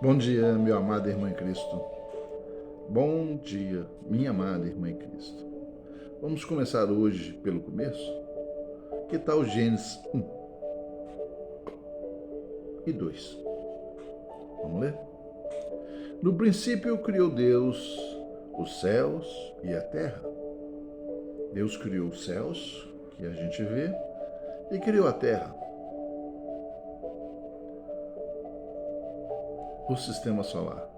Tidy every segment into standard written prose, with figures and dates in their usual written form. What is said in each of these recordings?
Bom dia, meu amado irmão em Cristo. Bom dia, minha amada irmã em Cristo. Vamos começar hoje pelo começo? Que tal Gênesis 1 e 2? Vamos ler? No princípio criou Deus os céus e a terra. Deus criou os céus, que a gente vê, e criou a terra, o sistema solar.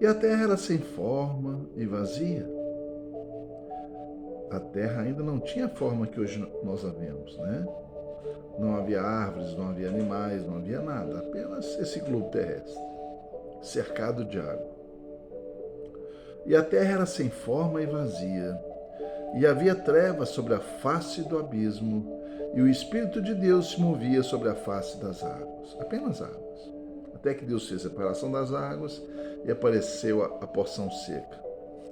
E a terra era sem forma e vazia. A terra ainda não tinha a forma que hoje nós a vemos, né? Não havia árvores, não havia animais, não havia nada, apenas esse globo terrestre, cercado de água. E a terra era sem forma e vazia, e havia trevas sobre a face do abismo, e o Espírito de Deus se movia sobre a face das águas, apenas águas. Até que Deus fez a separação das águas e apareceu a porção seca.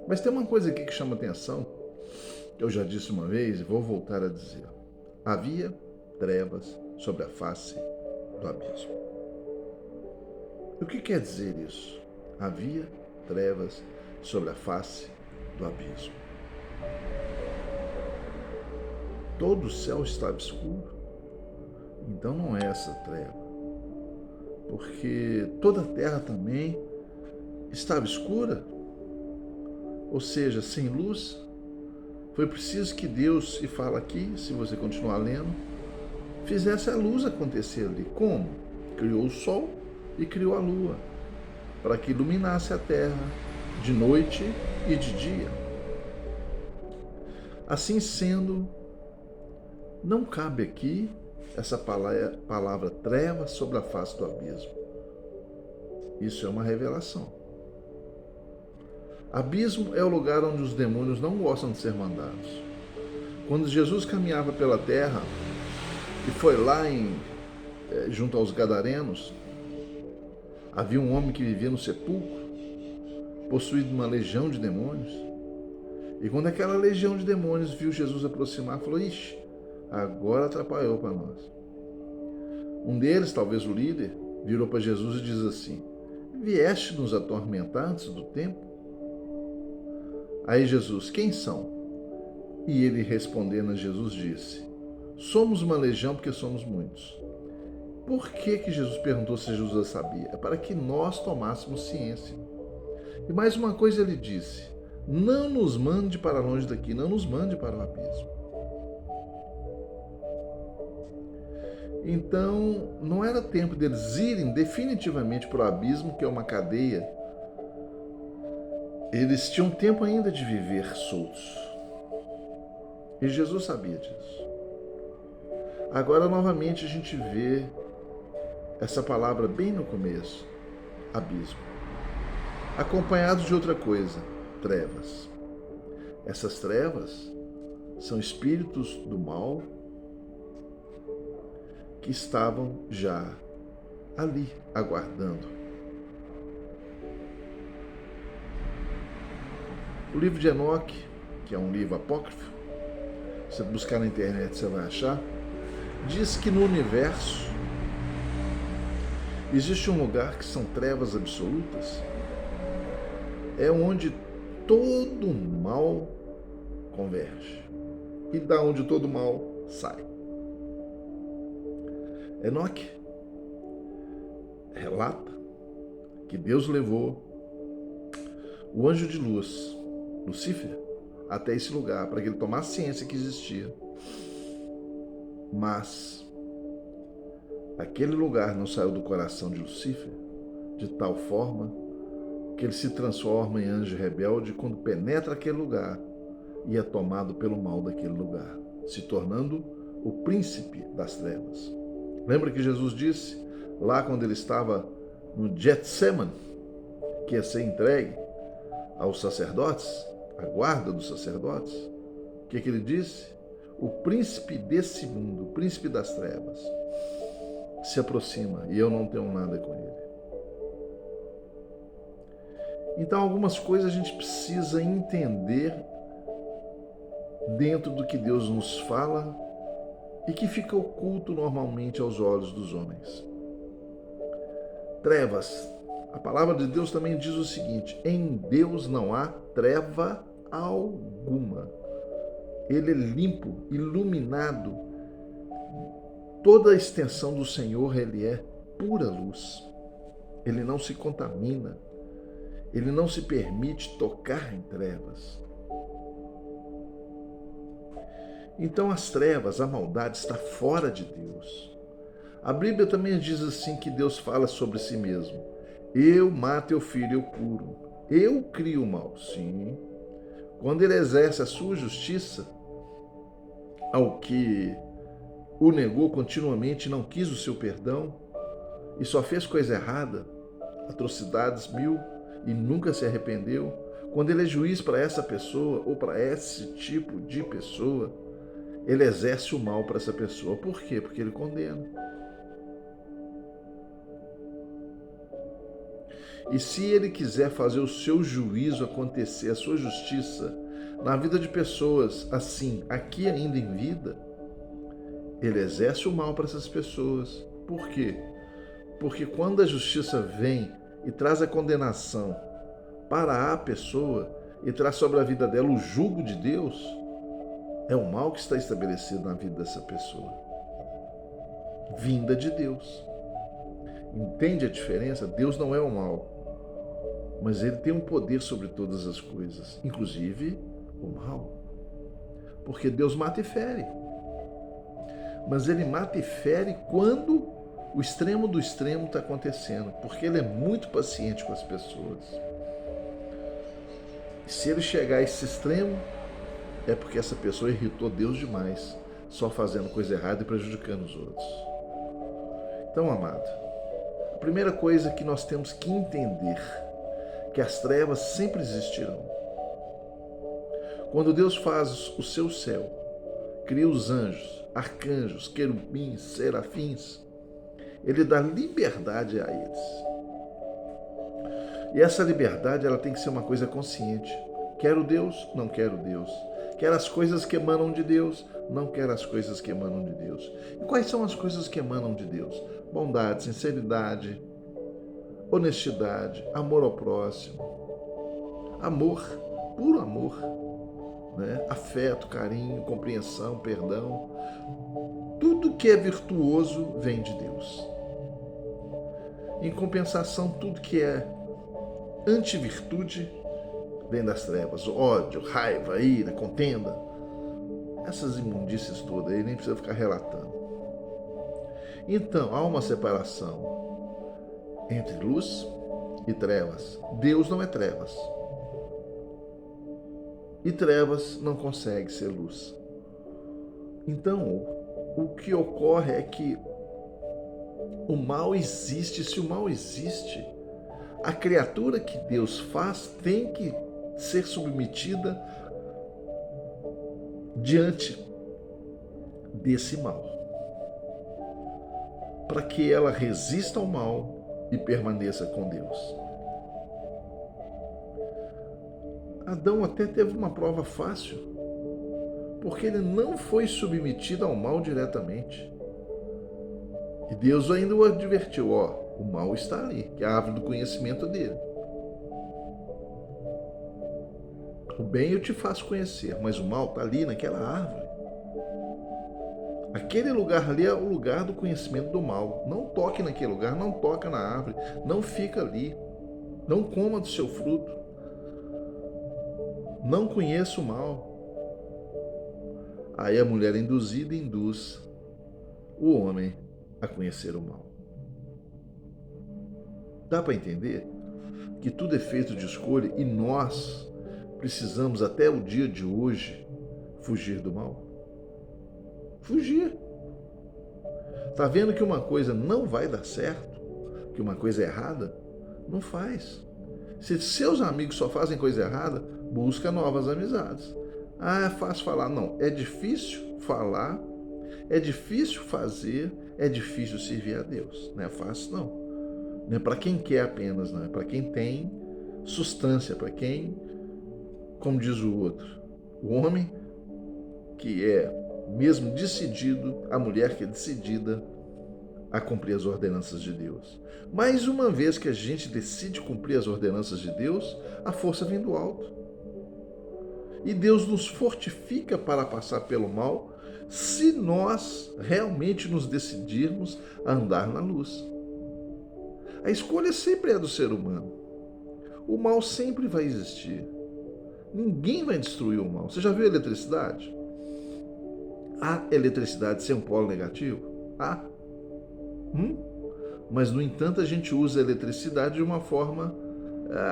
Mas tem uma coisa aqui que chama atenção, que eu já disse uma vez e vou voltar a dizer. Havia trevas sobre a face do abismo. O que quer dizer isso? Havia trevas sobre a face do abismo. Todo o céu estava escuro. Então não é essa treva. Porque toda a terra também estava escura, ou seja, sem luz. Foi preciso que Deus, e fala aqui, se você continuar lendo, fizesse a luz acontecer ali. Como? Criou o sol e criou a lua, para que iluminasse a terra de noite e de dia. Assim sendo, não cabe aqui essa palavra treva sobre a face do abismo. Isso é uma revelação. Abismo é o lugar onde os demônios não gostam de ser mandados. Quando Jesus caminhava pela terra e foi lá junto aos Gadarenos, havia um homem que vivia no sepulcro, possuído de uma legião de demônios. E quando aquela legião de demônios viu Jesus aproximar, falou: ixi, agora atrapalhou para nós. Um deles, talvez o líder, virou para Jesus e diz assim: vieste nos atormentar antes do tempo? Aí Jesus: quem são? E ele respondendo a Jesus disse: somos uma legião porque somos muitos. Por que Jesus perguntou se Jesus sabia? É para que nós tomássemos ciência. E mais uma coisa ele disse: não nos mande para longe daqui, não nos mande para o abismo. Então, não era tempo deles irem definitivamente para o abismo, que é uma cadeia. Eles tinham tempo ainda de viver soltos. E Jesus sabia disso. Agora, novamente, a gente vê essa palavra bem no começo, abismo, acompanhado de outra coisa, trevas. Essas trevas são espíritos do mal que estavam já ali, aguardando. O livro de Enoque, que é um livro apócrifo, se você buscar na internet você vai achar, diz que no universo existe um lugar que são trevas absolutas, é onde todo mal converge e da onde todo mal sai. Enoque relata que Deus levou o anjo de luz, Lúcifer, até esse lugar para que ele tomasse ciência que existia. Mas aquele lugar não saiu do coração de Lúcifer de tal forma que ele se transforma em anjo rebelde quando penetra aquele lugar e é tomado pelo mal daquele lugar, se tornando o príncipe das trevas. Lembra que Jesus disse, lá quando ele estava no Getsemane, que ia ser entregue aos sacerdotes, a guarda dos sacerdotes? O que ele disse? O príncipe desse mundo, o príncipe das trevas, se aproxima e eu não tenho nada com ele. Então, algumas coisas a gente precisa entender dentro do que Deus nos fala e que fica oculto normalmente aos olhos dos homens. Trevas. A palavra de Deus também diz o seguinte: em Deus não há treva alguma. Ele é limpo, iluminado. Toda a extensão do Senhor, ele é pura luz. Ele não se contamina. Ele não se permite tocar em trevas. Então as trevas, a maldade está fora de Deus. A Bíblia também diz assim que Deus fala sobre si mesmo: eu mato teu filho, eu curo. Eu crio o mal. Sim. Quando ele exerce a sua justiça ao que o negou continuamente, não quis o seu perdão e só fez coisa errada, atrocidades mil, e nunca se arrependeu, quando ele é juiz para essa pessoa ou para esse tipo de pessoa, ele exerce o mal para essa pessoa. Por quê? Porque ele condena. E se ele quiser fazer o seu juízo acontecer, a sua justiça, na vida de pessoas assim, aqui ainda em vida, ele exerce o mal para essas pessoas. Por quê? Porque quando a justiça vem e traz a condenação para a pessoa e traz sobre a vida dela o jugo de Deus, é o mal que está estabelecido na vida dessa pessoa, vinda de Deus. Entende a diferença? Deus não é o mal, mas ele tem um poder sobre todas as coisas, inclusive o mal. Porque Deus mata e fere. Mas ele mata e fere quando o extremo do extremo está acontecendo, porque ele é muito paciente com as pessoas. E se ele chegar a esse extremo, é porque essa pessoa irritou Deus demais, só fazendo coisa errada e prejudicando os outros. Então, amado, a primeira coisa que nós temos que entender é que as trevas sempre existirão. Quando Deus faz o seu céu, cria os anjos, arcanjos, querubins, serafins, ele dá liberdade a eles. E essa liberdade, ela tem que ser uma coisa consciente. Quero Deus, não quero Deus. Quero as coisas que emanam de Deus, não quero as coisas que emanam de Deus. E quais são as coisas que emanam de Deus? Bondade, sinceridade, honestidade, amor ao próximo, amor, puro amor, né? Afeto, carinho, compreensão, perdão. Tudo que é virtuoso vem de Deus. Em compensação, tudo que é antivirtude vem das trevas. Ódio, raiva, ira, contenda. Essas imundícias todas aí nem precisa ficar relatando. Então, há uma separação entre luz e trevas. Deus não é trevas. E trevas não consegue ser luz. Então, o que ocorre é que o mal existe. Se o mal existe, a criatura que Deus faz tem que ser submetida diante desse mal, para que ela resista ao mal e permaneça com Deus. Adão até teve uma prova fácil, porque ele não foi submetido ao mal diretamente. E Deus ainda o advertiu: ó, o mal está ali, que é a árvore do conhecimento dele. O bem eu te faço conhecer, mas o mal está ali naquela árvore. Aquele lugar ali é o lugar do conhecimento do mal. Não toque naquele lugar, não toca na árvore, não fica ali, não coma do seu fruto, não conheça o mal. Aí a mulher induzida induz o homem a conhecer o mal. Dá para entender que tudo é feito de escolha e nós precisamos até o dia de hoje fugir do mal? Fugir. Tá vendo que uma coisa não vai dar certo? Que uma coisa é errada? Não faz. Se seus amigos só fazem coisa errada, busca novas amizades. Ah, é fácil falar. Não, é difícil falar, é difícil fazer, é difícil servir a Deus. Não é fácil, não. Não é para quem quer apenas, não. É para quem tem substância, para quem, como diz o outro, o homem que é mesmo decidido, a mulher que é decidida a cumprir as ordenanças de Deus. Mas uma vez que a gente decide cumprir as ordenanças de Deus, a força vem do alto. E Deus nos fortifica para passar pelo mal, se nós realmente nos decidirmos a andar na luz. A escolha sempre é do ser humano. O mal sempre vai existir. Ninguém vai destruir o mal. Você já viu a eletricidade? Há eletricidade sem um polo negativo? Há. Mas, no entanto, a gente usa a eletricidade de uma forma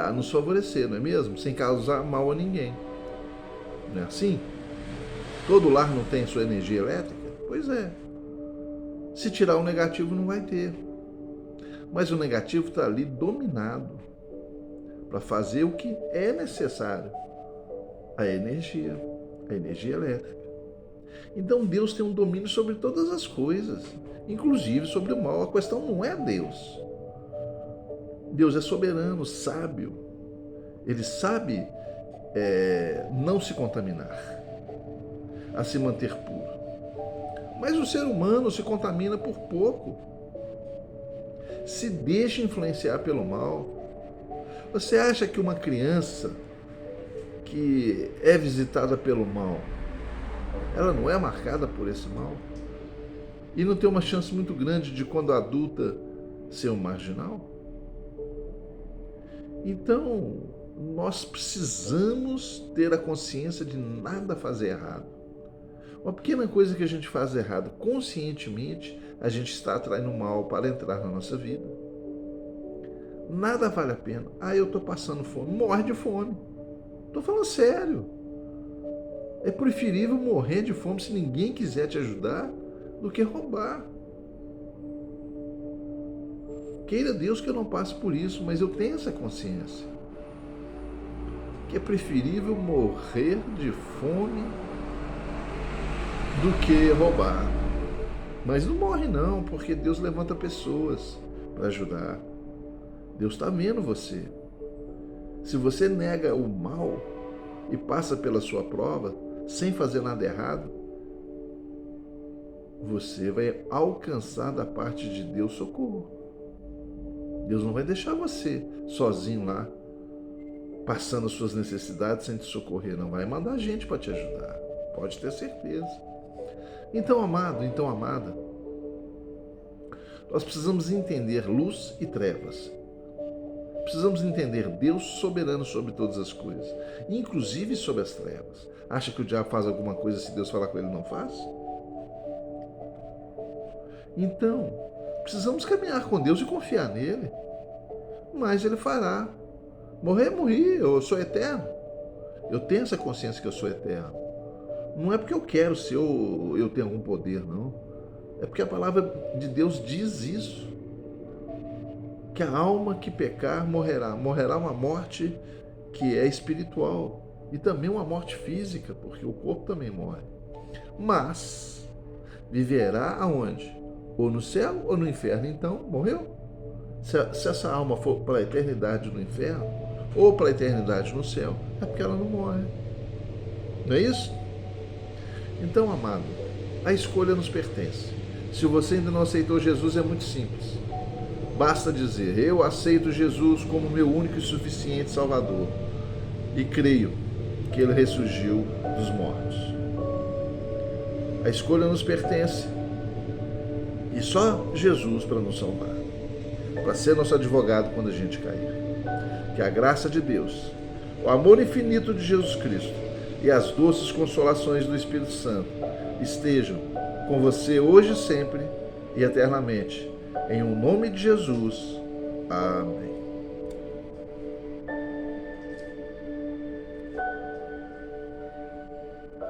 a nos favorecer, não é mesmo? Sem causar mal a ninguém. Não é assim? Todo lar não tem sua energia elétrica? Pois é. Se tirar o negativo, não vai ter. Mas o negativo está ali dominado para fazer o que é necessário. A energia elétrica. Então Deus tem um domínio sobre todas as coisas, inclusive sobre o mal. A questão não é Deus. Deus é soberano, sábio. Ele sabe não se contaminar, a se manter puro. Mas o ser humano se contamina por pouco. Se deixa influenciar pelo mal. Você acha que uma criança que é visitada pelo mal, ela não é marcada por esse mal? E não tem uma chance muito grande de, quando adulta, ser um marginal? Então, nós precisamos ter a consciência de nada fazer errado. Uma pequena coisa que a gente faz errado conscientemente, a gente está atraindo mal para entrar na nossa vida. Nada vale a pena. Eu estou passando fome. Morre de fome. Estou falando sério. É preferível morrer de fome, se ninguém quiser te ajudar, do que roubar. Queira Deus que eu não passe por isso, mas eu tenho essa consciência. Que é preferível morrer de fome do que roubar. Mas não morre não, porque Deus levanta pessoas para ajudar. Deus está vendo você. Se você nega o mal e passa pela sua prova sem fazer nada errado, você vai alcançar da parte de Deus socorro. Deus não vai deixar você sozinho lá, passando as suas necessidades sem te socorrer. Não vai mandar gente para te ajudar. Pode ter certeza. Então, amado, então, amada, nós precisamos entender luz e trevas. Precisamos entender Deus soberano sobre todas as coisas, inclusive sobre as trevas. Acha que o diabo faz alguma coisa se Deus falar com ele não faz? Então, precisamos caminhar com Deus e confiar nele. Mas ele fará. Morrer, morri, eu sou eterno. Eu tenho essa consciência que eu sou eterno. Não é porque eu quero ser ou eu tenho algum poder, não. É porque a palavra de Deus diz isso. Que a alma que pecar morrerá. Morrerá uma morte que é espiritual. E também uma morte física, porque o corpo também morre. Mas viverá aonde? Ou no céu ou no inferno. Então, morreu. Se essa alma for para a eternidade no inferno, ou para a eternidade no céu, é porque ela não morre. Não é isso? Então, amado, a escolha nos pertence. Se você ainda não aceitou Jesus, é muito simples. Basta dizer: eu aceito Jesus como meu único e suficiente Salvador e creio que Ele ressurgiu dos mortos. A escolha nos pertence e só Jesus para nos salvar, para ser nosso advogado quando a gente cair. Que a graça de Deus, o amor infinito de Jesus Cristo e as doces consolações do Espírito Santo estejam com você hoje, sempre e eternamente. Em o nome de Jesus. Amém.